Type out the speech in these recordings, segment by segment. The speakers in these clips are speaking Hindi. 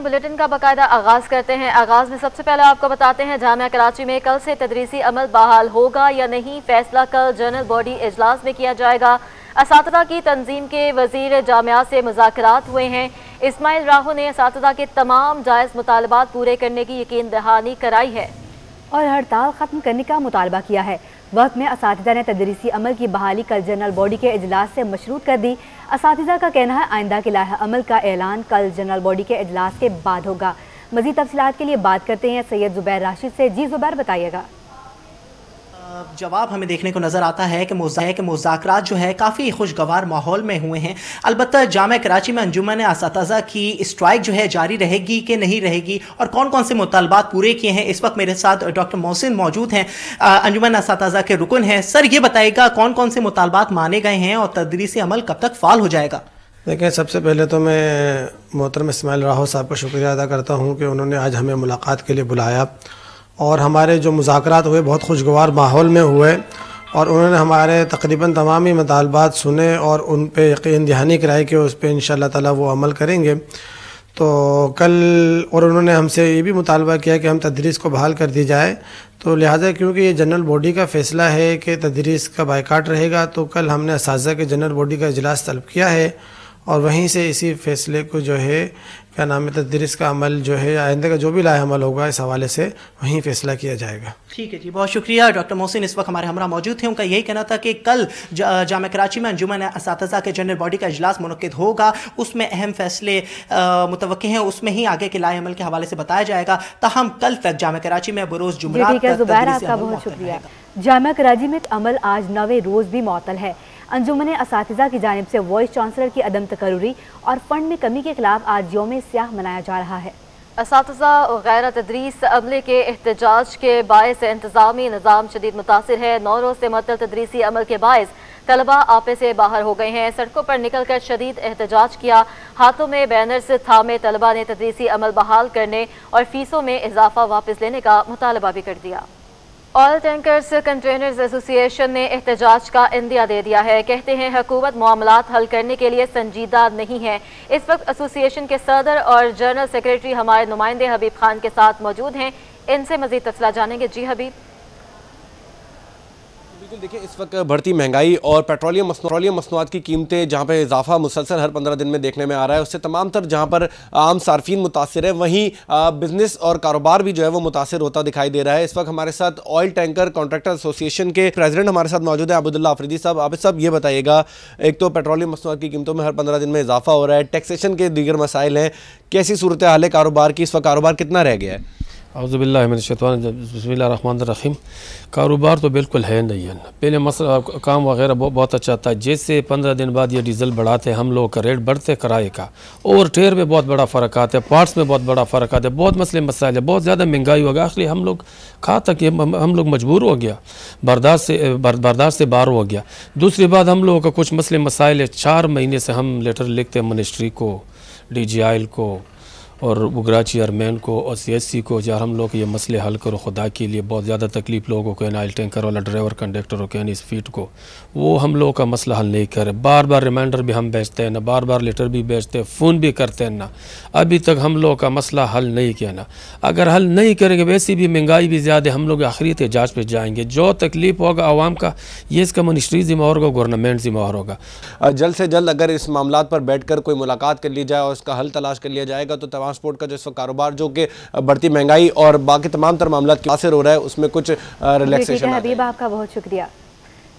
बुलेटिन का बाकायदा आगाज करते हैं। आगाज में सबसे पहले आपको बताते हैं जामिया कराची में कल से तदरीसी अमल बहाल होगा या नहीं, फैसला कल जनरल बॉडी इजलास में किया जाएगा। असातिज़ा की तंजीम के वजीर जामिया से मुज़ाकरात हुए हैं। इस्माइल राहू ने असातिज़ा के तमाम जायज़ मुतालबात पूरे करने की यकीन दहानी कराई है और हड़ताल खत्म करने का मुतालबा किया है। वक्त में असातिज़ा ने तदरीसी अमल की बहाली कल जनरल बॉडी के इजलास से मशरूत कर दी। असातिज़ा का कहना है आइंदा के लाहे अमल का ऐलान कल जनरल बॉडी के इजलास के बाद होगा। मज़ीद तफसीलात के लिए बात करते हैं सैयद ज़ुबैर राशिद से। जी ज़ुबैर, बताइएगा। जवाब हमें देखने को नज़र आता है कि मुज़ाकरात जो है काफ़ी खुशगवार माहौल में हुए हैं। अलबत्ता जामिया कराची में अंजुमन असातिज़ा की स्ट्राइक जो है जारी रहेगी कि नहीं रहेगी और कौन कौन से मुतालबात पूरे किए हैं, इस वक्त मेरे साथ डॉक्टर मोहसिन मौजूद हैं, अंजुमन असातिज़ा के रुकन हैं। सर, ये बताइएगा कौन कौन से मुतालबात माने गए हैं और तदरीसी अमल कब तक फ़ाल हो जाएगा? देखें, सबसे पहले तो मैं मोहतरम इस्माइल राहू साहब का शुक्रिया अदा करता हूँ कि उन्होंने आज हमें मुलाकात के लिए बुलाया और हमारे जो मुज़ाकरात हुए बहुत खुशगवार माहौल में हुए और उन्होंने हमारे तकरीबन तमाम ही मुतालबात सुने और उन पे यकीन दहानी कराई कि उस पर इंशाअल्लाह ताला वो अमल करेंगे। तो कल और उन्होंने हमसे ये भी मुतालबा किया कि हम तदरीस को बहाल कर दी जाए। तो लिहाजा क्योंकि ये जनरल बॉडी का फ़ैसला है कि तदरीस का बायकाट रहेगा, तो कल हमने असातिज़ा के जनरल बॉडी का इजलास तलब किया है और वहीं से इसी फ़ैसले को जो है क्या नाम है तदरीस का अमल जो है आइंदा का जो भी लाए अमल होगा इस हवाले से वहीं फ़ैसला किया जाएगा। ठीक है जी, बहुत शुक्रिया। डॉक्टर मोहसिन इस वक्त हमारे हमरा मौजूद थे। उनका यही कहना था कि कल जामिया कराची में अंजुमन असातिज़ा के जनरल बॉडी का इजलास मुनक्किद होगा, उसमें अहम फैसले मुतवक्किल हैं, उसमें ही आगे के लाए अमल के हवाले से बताया जाएगा। ताहम कल तक जामिया कराची में बरोज़ जुमेरात आपका बहुत शुक्रिया। जामिया कराची में अमल आज 9वें रोज़ भी मुअत्तल है। अंजुमन असातिज़ा की जानिब से वाइस चांसलर की अदम तकर्रुरी और फंड में कमी के खिलाफ आज यौम स्याह मनाया जा रहा है। असातिज़ा गैर तदरीस अमले के एहतजाज के बायस इंतज़ामी निज़ाम शदीद मुतासिर है। 9 रोज़ से मुअत्तल तदरीसी अमल के बायस तलबा आपे से बाहर हो गए हैं। सड़कों पर निकल कर शदीद एहतजाज किया। हाथों में बैनर्स थामे तलबा ने तदरीसी अमल बहाल करने और फीसों में इजाफा वापस लेने का मुतालबा भी कर दिया। ऑयल टैंकर्स कंटेनर्स एसोसिएशन ने एहतजाज का इंदिया दे दिया है। कहते हैं हुकूमत मामलात हल करने के लिए संजीदा नहीं है। इस वक्त एसोसिएशन के सदर और जनरल सेक्रेटरी हमारे नुमाइंदे हबीब खान के साथ मौजूद हैं। इनसे मजीद तफसीलात जानेंगे। जी हबीब। बिल्कुल, देखिए इस वक्त बढ़ती महंगाई और पेट्रोलियम मसनूआत की कीमतें जहाँ पे इजाफा मुसलसल हर 15 दिन में देखने में आ रहा है, उससे तमाम तर जहाँ पर आम सार्फिन मुतासिर है, वहीं बिजनेस और कारोबार भी जो है वो मुतासिर होता दिखाई दे रहा है। इस वक्त हमारे साथ ऑयल टैंकर कॉन्ट्रैक्टर एसोसिएशन के प्रेसिडेंट हमारे साथ मौजूद है अब्दुल्ला अफरीदी साहब। आबिद साहब, ये बताइएगा, एक तो पेट्रोलियम मसनूआत की कीमतों में हर 15 दिन में इजाफा हो रहा है, टैक्सेशन के दीगर मसाइल हैं, कैसी सूरत हाल है कारोबार की? इस वक्त कारोबार कितना रह गया है? औज़ुबिल्लाहि बिस्मिल्लाहिर्रहमानिर्रहीम। कारोबार तो बिल्कुल है नहीं है। पहले मसला काम वगैरह बहुत अच्छा था। जैसे 15 दिन बाद ये डीज़ल बढ़ाते, हम लोग का रेट बढ़ते किराए का और टेयर में बहुत बड़ा फ़र्क आता है, पार्ट्स में बहुत बड़ा फ़र्क आता है, बहुत मसले मसाइल है, बहुत ज़्यादा महंगाई हो गया। आखिर हम लोग खा तक हम लोग मजबूर हो गया, बर्दाश्त से बाहर हो गया। दूसरी बात, हम लोगों का कुछ मसले मसाइल है। 4 महीने से हम लेटर लिखते हैं मिनिस्ट्री को, DGIL को और बुगराची चेयरमैन को और CSC को, यार हम लोग ये मसले हल करो खुदा के लिए। बहुत ज़्यादा तकलीफ लोगों को, ऑयल टैंकर वाला ड्राइवर कंडक्टर को, इस फीट को, वो हम लोगों का मसला हल नहीं करे। बार बार रिमाइंडर भी हम भेजते हैं ना, बार बार लेटर भी भेजते हैं, फ़ोन भी करते हैं ना, अभी तक हम लोगों का मसला हल नहीं किया ना। अगर हल नहीं करेंगे, वैसी भी महंगाई भी ज़्यादा, हम लोग आखिरी एहतजाज पे जाएंगे। जो तकलीफ होगा आवाम का, ये इसका मिनिस्ट्री जिम्मेवार होगा, गवर्नमेंट जिम्मेवार होगा। जल्द से जल्द अगर इस मामलात पर बैठ कर कोई मुलाकात कर ली जाए और इसका हल तलाश कर लिया जाएगा तो ट्रांसपोर्ट का जो इस वक्त कारोबार जो कि बढ़ती महंगाई और बाकी तमाम तर मामलात के असर हो रहा है, उसमें कुछ रिलैक्सेशन। हबीब, आपका बहुत शुक्रिया।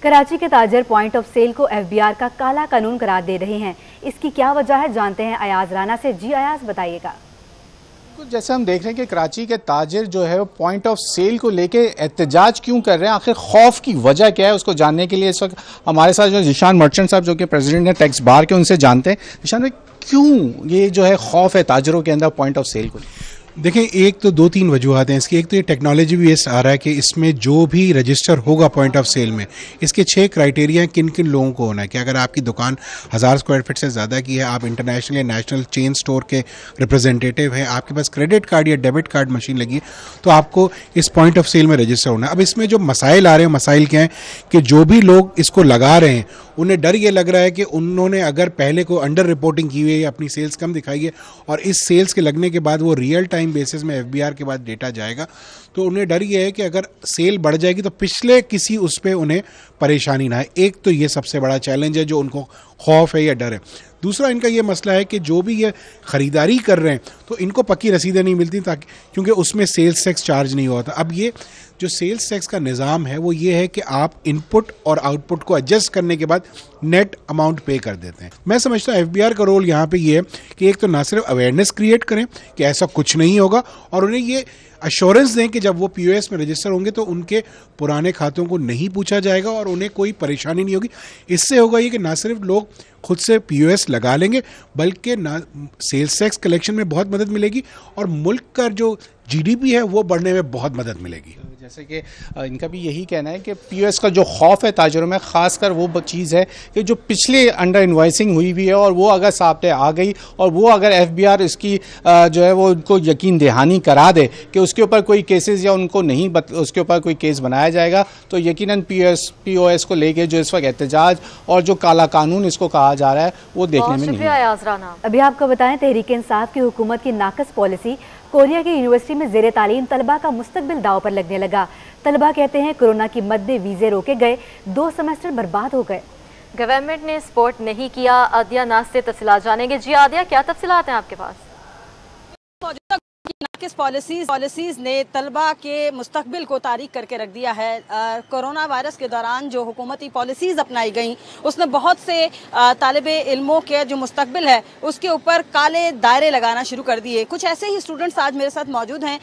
कराची के ताजर पॉइंट ऑफ सेल को FBR का काला कानून करार दे रहे हैं। इसकी क्या वजह है, जानते हैं अयाज राना से। जी अयाज, बताइएगा। जैसे हम देख रहे हैं कि कराची के ताजिर जो है वो पॉइंट ऑफ सेल को लेके एहतजाज क्यों कर रहे हैं, आखिर खौफ की वजह क्या है, उसको जानने के लिए इस वक्त हमारे साथ जो जिशान मर्चेंट साहब जो कि प्रेसिडेंट हैं टैक्स बार के, उनसे जानते हैं। जिशान भाई, क्यों ये जो है खौफ है ताजरों के अंदर पॉइंट ऑफ सेल को? देखें, एक तो 2-3 वजूहत हैं इसकी। एक तो ये टेक्नोलॉजी भी ये आ रहा है कि इसमें जो भी रजिस्टर होगा पॉइंट ऑफ सेल में, इसके 6 क्राइटेरिया हैं किन किन लोगों को होना है। कि अगर आपकी दुकान 1000 स्क्वायर फीट से ज़्यादा की है, आप इंटरनेशनल या नेशनल चेन स्टोर के रिप्रेजेंटेटिव हैं, आपके पास क्रेडिट कार्ड या डेबिट कार्ड मशीन लगी है, तो आपको इस पॉइंट ऑफ सेल में रजिस्टर होना है। अब इसमें जो मसाइल आ रहे हैं, मसाइल क्या हैं कि जो भी लोग इसको लगा रहे हैं उन्हें डर ये लग रहा है कि उन्होंने अगर पहले को अंडर रिपोर्टिंग की हुई है, अपनी सेल्स कम दिखाई है और इस सेल्स के लगने के बाद वो रियल टाइम बेसिस में FBR के बाद डेटा जाएगा, तो उन्हें डर ये है कि अगर सेल बढ़ जाएगी तो पिछले किसी उस पर उन्हें परेशानी ना है। एक तो ये सबसे बड़ा चैलेंज है जो उनको खौफ है या डर है। दूसरा इनका ये मसला है कि जो भी ये ख़रीदारी कर रहे हैं तो इनको पक्की रसीदें नहीं मिलती, ताकि क्योंकि उसमें सेल्स टैक्स चार्ज नहीं होता। अब ये जो सेल्स टैक्स का निज़ाम है वो ये है कि आप इनपुट और आउटपुट को एडजस्ट करने के बाद नेट अमाउंट पे कर देते हैं। मैं समझता हूँ FBR का रोल यहाँ पे ये है कि एक तो ना सिर्फ अवेयरनेस क्रिएट करें कि ऐसा कुछ नहीं होगा, और उन्हें ये अश्योरेंस दें कि जब वो POS में रजिस्टर होंगे तो उनके पुराने खातों को नहीं पूछा जाएगा और उन्हें कोई परेशानी नहीं होगी। इससे होगा ये कि ना सिर्फ लोग खुद से POS लगा लेंगे, बल्कि ना सेल्स टैक्स कलेक्शन में बहुत मदद मिलेगी और मुल्क का जो GDP है वो बढ़ने में बहुत मदद मिलेगी। जैसे कि इनका भी यही कहना है कि POS का जो खौफ है ताजरों में, ख़ासकर वो चीज़ है कि जो पिछले अंडर इन्वाइसिंग हुई हुई है और वो अगर सामने आ गई और वो अगर FBR इसकी जो है वो उनको यकीन दहानी करा दे कि उसके ऊपर कोई केसेस या उनको नहीं उसके ऊपर कोई केस बनाया जाएगा, तो यकीनन POS को लेके जो इस वक्त एहतजाज और जो काला कानून इसको कहा जा रहा है वो देखने में नहीं है। अभी आपको बताएं, तहरीक इंसाफ की हुकूमत की नाकस पॉलिसी कोरिया की यूनिवर्सिटी में ज़ेरे तालीम तलबा का मुस्तकबिल दाव पर लगने लगा। तलबा कहते हैं कोरोना की मद्दे वीज़े रोके गए, 2 सेमेस्टर बर्बाद हो गए। गवर्नमेंट ने सपोर्ट नहीं किया। आदिया नाज से तफसीलात जानेंगे। जी आदिया, क्या तफसीलात हैं आपके पास? नाकिस पॉलिसीज ने तलबा के मुस्तकबिल को तारीक करके रख दिया है। कोरोना वायरस के दौरान जो हुकूमती पॉलिसीज़ अपनाई गई उसने बहुत से तालिबे इल्मों के जो मुस्तकबिल है उसके ऊपर काले दायरे लगाना शुरू कर दिए। कुछ ऐसे ही स्टूडेंट्स आज मेरे साथ मौजूद हैं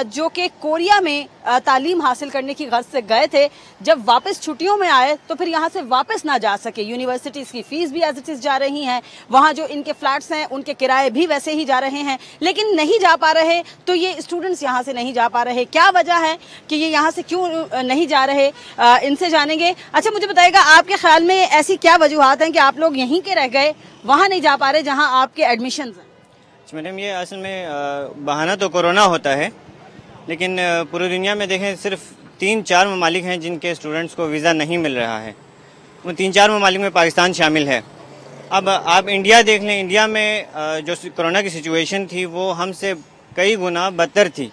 जो कि कोरिया में तालीम हासिल करने की गर्ज से गए थे। जब वापस छुट्टियों में आए तो फिर यहाँ से वापस ना जा सके। यूनिवर्सिटीज़ की फ़ीस भी एज इट इज़ जा रही हैं, वहाँ जो इनके फ्लैट्स हैं उनके किराए भी वैसे ही जा रहे हैं, लेकिन नहीं जा पा रहे। तो ये स्टूडेंट्स यहाँ से नहीं जा पा रहे, क्या वजह है कि ये यहाँ से क्यों नहीं जा रहे, इनसे जानेंगे। अच्छा, मुझे बताइएगा, आपके ख्याल में ऐसी क्या वजूहात हैं कि आप लोग यहीं के रह गए, वहाँ नहीं जा पा रहे जहाँ आपके एडमिशन हैं? मैडम, ये असल में बहाना तो कोरोना होता है, लेकिन पूरी दुनिया में देखें सिर्फ 3-4 ममालिक हैं जिनके स्टूडेंट्स को वीज़ा नहीं मिल रहा है। उन 3-4 ममालिक में पाकिस्तान शामिल है। अब आप इंडिया देख लें, इंडिया में जो कोरोना की सिचुएशन थी वो हमसे कई गुना बदतर थी।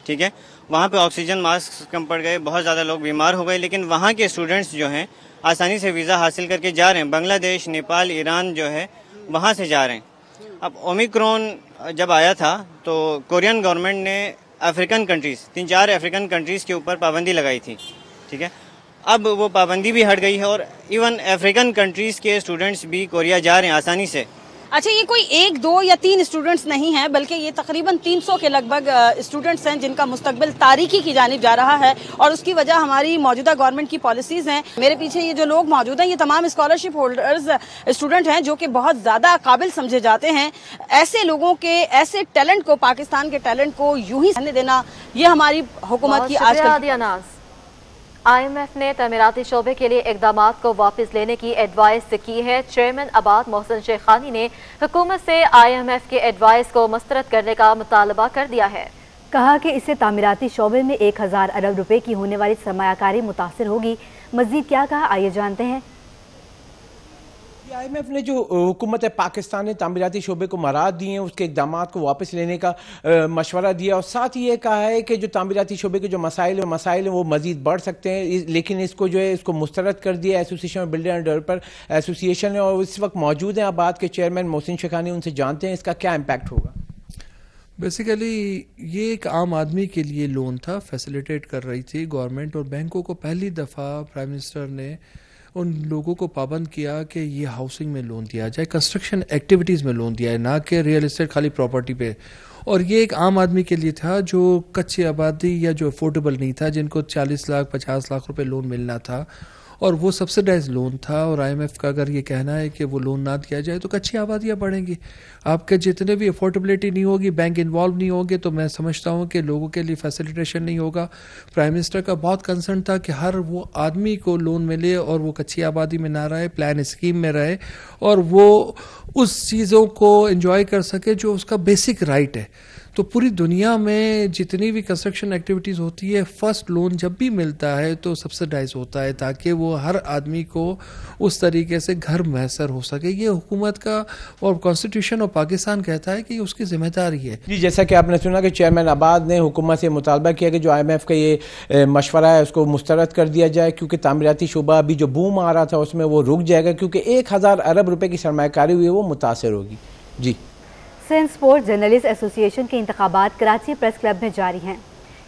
ठीक है, वहाँ पे ऑक्सीजन मास्क कम पड़ गए, बहुत ज़्यादा लोग बीमार हो गए, लेकिन वहाँ के स्टूडेंट्स जो हैं आसानी से वीज़ा हासिल करके जा रहे हैं। बांग्लादेश, नेपाल, ईरान जो है वहाँ से जा रहे हैं। अब ओमिक्रॉन जब आया था तो कोरियन गवर्नमेंट ने अफ्रीकन कंट्रीज़, 3-4 अफ्रीकन कंट्रीज़ के ऊपर पाबंदी लगाई थी। ठीक है, अब वो पाबंदी भी हट गई है और इवन अफ्रीकन कंट्रीज़ के स्टूडेंट्स भी कोरिया जा रहे हैं आसानी से। अच्छा, ये कोई 1, 2 या 3 स्टूडेंट्स नहीं हैं, बल्कि ये तकरीबन 300 के लगभग स्टूडेंट्स हैं जिनका मुस्तकबिल तारीकी की जानिब जा रहा है और उसकी वजह हमारी मौजूदा गवर्नमेंट की पॉलिसीज़ हैं। मेरे पीछे ये जो लोग मौजूद हैं ये तमाम स्कॉलरशिप होल्डर्स स्टूडेंट हैं जो कि बहुत ज़्यादा काबिल समझे जाते हैं। ऐसे लोगों के, ऐसे टैलेंट को, पाकिस्तान के टैलेंट को यूं ही रहने देना, ये हमारी हुकूमत की आजकल। IMF ने तमीराती शोबे के लिए इकदामात को वापस लेने की एडवाइस की है। चेयरमैन आबाद मोहसिन शेखानी ने हुकूमत से IMF के एडवाइस को मुस्तरद करने का मुतालबा कर दिया है। कहा कि इससे तामीराती शोबे में 1000 अरब रुपए की होने वाली सरमायाकारी मुतासिर होगी। मजीद क्या कहा, आइए जानते हैं। IMF ने जो हुकूमत पाकिस्तान ने तामीराती शोबे को मराद दी है उसके इकदामात को वापस लेने का मशवरा दिया और साथ ही ये कहा है कि जो तामीराती शोबे के जो मसाइल हैं वो मजीद बढ़ सकते हैं, लेकिन इसको जो है इसको मुस्तरद कर दिया। Association of builder end developer association है और इस वक्त मौजूद हैं आबाद के चेयरमैन मोहसिन शेखानी, उनसे जानते हैं इसका क्या इम्पैक्ट होगा। बेसिकली ये एक आम आदमी के लिए लोन था, फैसिलिटेट कर रही थी गवर्नमेंट, और बैंकों को पहली दफ़ा प्राइम मिनिस्टर ने उन लोगों को पाबंद किया कि ये हाउसिंग में लोन दिया जाए, कंस्ट्रक्शन एक्टिविटीज़ में लोन दिया है, ना कि रियल एस्टेट खाली प्रॉपर्टी पे। और ये एक आम आदमी के लिए था जो कच्ची आबादी या जो अफोर्डेबल नहीं था, जिनको 40 लाख 50 लाख रुपए लोन मिलना था, और वो सब्सिडाइज लोन था। और IMF का अगर ये कहना है कि वो लोन ना दिया जाए तो कच्ची आबादियाँ बढ़ेंगी। आपके जितने भी अफोर्डेबिलिटी नहीं होगी, बैंक इन्वॉल्व नहीं होंगे, तो मैं समझता हूँ कि लोगों के लिए फैसिलिटेशन नहीं होगा। प्राइम मिनिस्टर का बहुत कंसर्न था कि हर वो आदमी को लोन मिले और वो कच्ची आबादी में ना रहे, प्लान स्कीम में रहे, और वो उस चीज़ों को एंजॉय कर सके जो उसका बेसिक राइट है। तो पूरी दुनिया में जितनी भी कंस्ट्रक्शन एक्टिविटीज़ होती है, फर्स्ट लोन जब भी मिलता है तो सब्सिडाइज होता है ताकि वो हर आदमी को उस तरीके से घर मैसर हो सके। ये हुकूमत का और कॉन्स्टिट्यूशन और पाकिस्तान कहता है कि उसकी जिम्मेदारी है। जी, जैसा कि आपने सुना कि चेयरमैन आबाद ने हुकूमत से मुतालबा किया कि जो IMF का ये मशवरा है उसको मुस्तरद कर दिया जाए, क्योंकि तामीराती शोबा अभी जो बूम आ रहा था उसमें वो रुक जाएगा, क्योंकि 1000 अरब रुपए की सरमायाकारी हुई है वो मुतासर होगी। जी, सिंध स्पोर्ट्स जर्नलिस्ट एसोसिएशन के इंतखाबात कराची प्रेस क्लब में जारी हैं।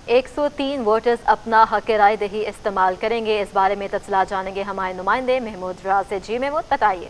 103 वोटर्स अपना हक राय दही इस्तेमाल करेंगे। इस बारे में तफसीलात जानेंगे हमारे नुमाइंदे महमूद राज से। जी महमूद, बताइए।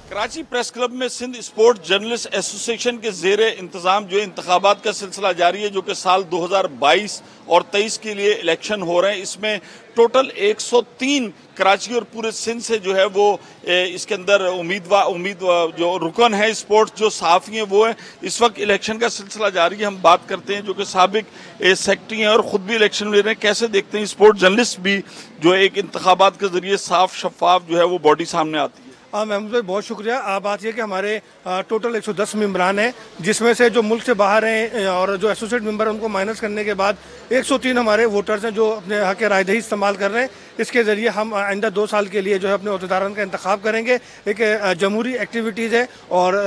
कराची प्रेस क्लब में सिंध स्पोर्ट्स जर्नलिस्ट एसोसिएशन के ज़ेरे इंतजाम जो इंतखाबात का सिलसिला जारी है, जो कि साल 2022 और 23 के लिए इलेक्शन हो रहे हैं। इसमें टोटल 103 कराची और पूरे सिंध से जो है वो इसके अंदर उम्मीदवार जो रुकन है स्पोर्ट्स जो सहाफ़ी हैं वो है। इस वक्त इलेक्शन का सिलसिला जारी है। हम बात करते हैं जो कि साबिक सेक्रेटरी हैं और ख़ुद भी इलेक्शन ले रहे हैं, कैसे देखते हैं स्पोर्ट्स जर्नलिस्ट भी जो एक इंतखाबात के ज़रिए साफ शफाफ जो है वो बॉडी सामने आती है। महमूद भाई बहुत शुक्रिया। बात यह कि हमारे टोटल 110 मेंबरान हैं, जिसमें से जो मुल्क से बाहर हैं और जो एसोसिएट मेंबर हैं उनको माइनस करने के बाद 103 हमारे वोटर्स हैं जो अपने हक रायदही इस्तेमाल कर रहे हैं। इसके ज़रिए हम आइंदा 2 साल के लिए जो है अपने अहदेदारान का इंतखाब करेंगे। एक जमहूरी एक्टिविटीज़ है और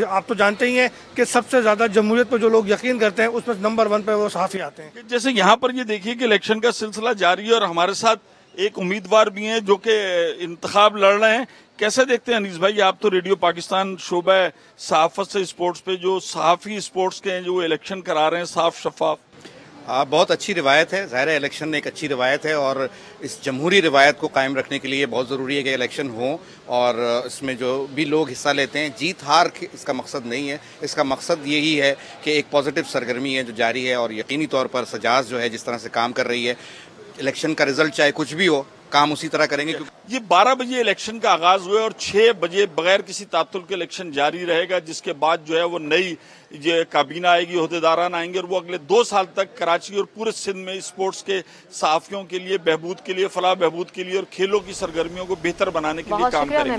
आप तो जानते ही हैं कि सबसे ज़्यादा जमहूरियत पर जो लोग यकीन करते हैं उसमें नंबर 1 पर वो सहाफ़ी आते हैं। जैसे यहाँ पर ये देखिए कि इलेक्शन का सिलसिला जारी है और हमारे साथ एक उम्मीदवार भी हैं जो कि इंतखाब लड़ रहे हैं। कैसे देखते हैं अनीस भाई, आप तो रेडियो पाकिस्तान शोबा सहाफ़त से स्पोर्ट्स पे जो सहाफ़ी स्पोर्ट्स के हैं जो इलेक्शन करा रहे हैं साफ शफाफ? बहुत अच्छी रिवायत है। ज़ाहिर है इलेक्शन एक अच्छी रिवायत है और इस जमहूरी रिवायत को कायम रखने के लिए बहुत ज़रूरी है कि इलेक्शन हो और इसमें जो भी लोग हिस्सा लेते हैं, जीत हार इसका मकसद नहीं है। इसका मकसद यही है कि एक पॉजिटिव सरगर्मी है जो जारी है और यकीनी तौर पर सजाज जो है जिस तरह से काम कर रही है, इलेक्शन का रिजल्ट चाहे कुछ भी हो, काम उसी तरह करेंगे। ये 12 बजे इलेक्शन का आगाज हुआ और 6 बजे बगैर किसी तातुल के इलेक्शन जारी रहेगा, जिसके बाद जो है वो नई जो काबीना आएगी, ओहदेदारान आएंगे और वो अगले 2 साल तक कराची और पूरे सिंध में स्पोर्ट्स के सहाफ़ियों के लिए बहबूद के लिए, फलाह बहबूद के लिए और खेलों की सरगर्मियों को बेहतर बनाने के लिए काम करेंगे।